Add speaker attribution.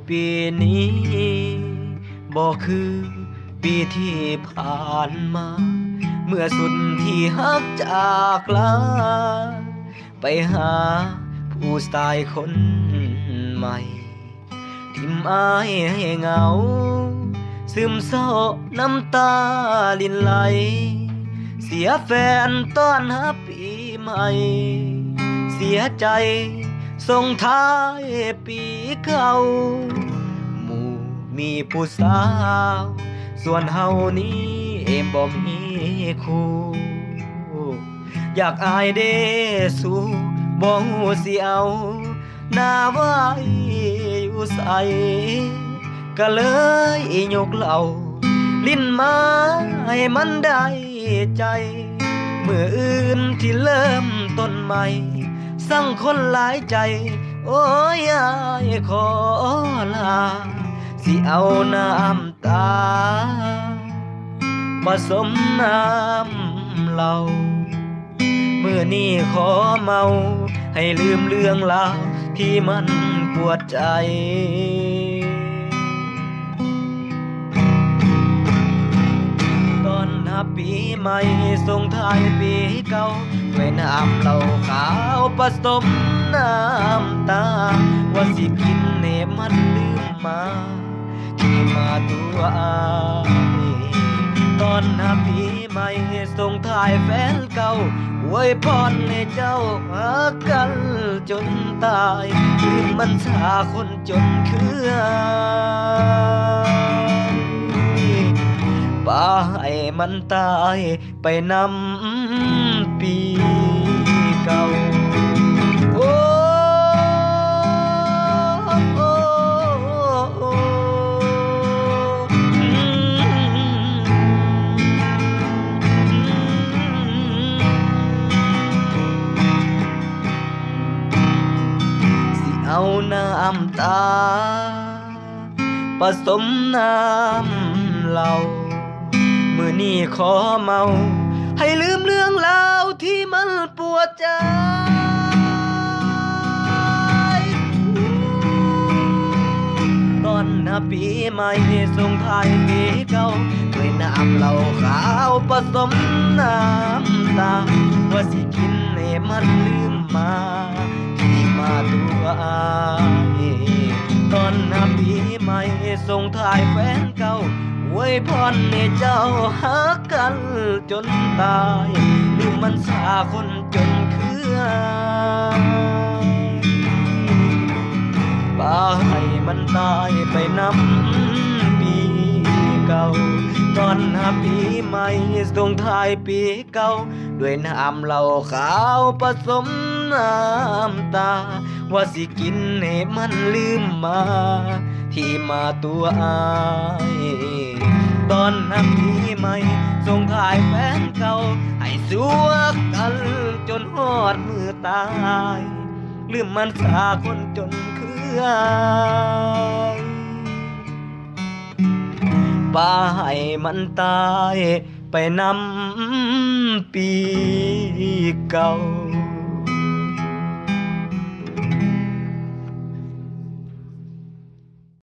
Speaker 1: ปีนี้บ่คือปีที่ผ่านมาเมื่อสุดที่ฮักจากลาไปหาผู้ชายคนใหม่ทิ่มอายให้เหงาซึมเศร้าน้ำตาลินไหลเสียแฟนต้อนรับปีใหม่เสียใจส่งท้ายปีเก่าหมู่มีผู้สาวส่วนเฮานี้บ่มีคู่อยากอายเด้สู้บ่ฮู้สิเอาหน้าไว้อยู่ใส่ก็เลยยกเหล้าลิ้นมาให้มันได้ใจเมื่ออื่นที่เริ่มต้นใหม่สั่งคนหลายใจโอ้ยอายขอลาสิเอาน้ำตาผสมน้ำเหล้ามื้อนี้ขอเมาให้ลืมเรื่องราวที่มันปวดใจตอนนับปีใหม่ส่งท้ายปีเก่าด้วยน้ำเหล้าขาวผสมน้ำตาว่าสิกินเนมันลืมมาที่มาตัวอายตอนนับปีใหม่ส่งท้ายแฟนเก่าอวยพรให้เจ้าหากันจนตายลืมมันชาคนจนคือป่าให้มันตายไปนำปีเก่าโอ้เอาน้ำตาผสมน้ำเหล้ามื้อนี้ขอเมาให้ลืมเรื่องราวที่มันปวดใจตอนนับปีใหม่ส่งท้ายปีเก่าด้วยน้ำเหล้าขาวผสมน้ำตาว่าสิกินให้มันลืมมามาตัวอายตอนนับปีใหม่ส่งท้ายแฟนเก่าอวยพรให้เจ้าหากันจนตายลืมมันสาคนจนคือป่าให้มันตายไปนำปีเก่าตอนนับปีใหม่ส่งท้ายปีเก่าด้วยน้ำเหล้าขาวผสมน้ำตาว่าสิกินให้มันลืมมาที่มาตัวอายตอนนับปีใหม่ส่งท้ายแฟนเก่าให้สัวกันจนฮอดมือตายลืมมันสาคนจนคืออายป่าให้มันตายไปนำปีเก่า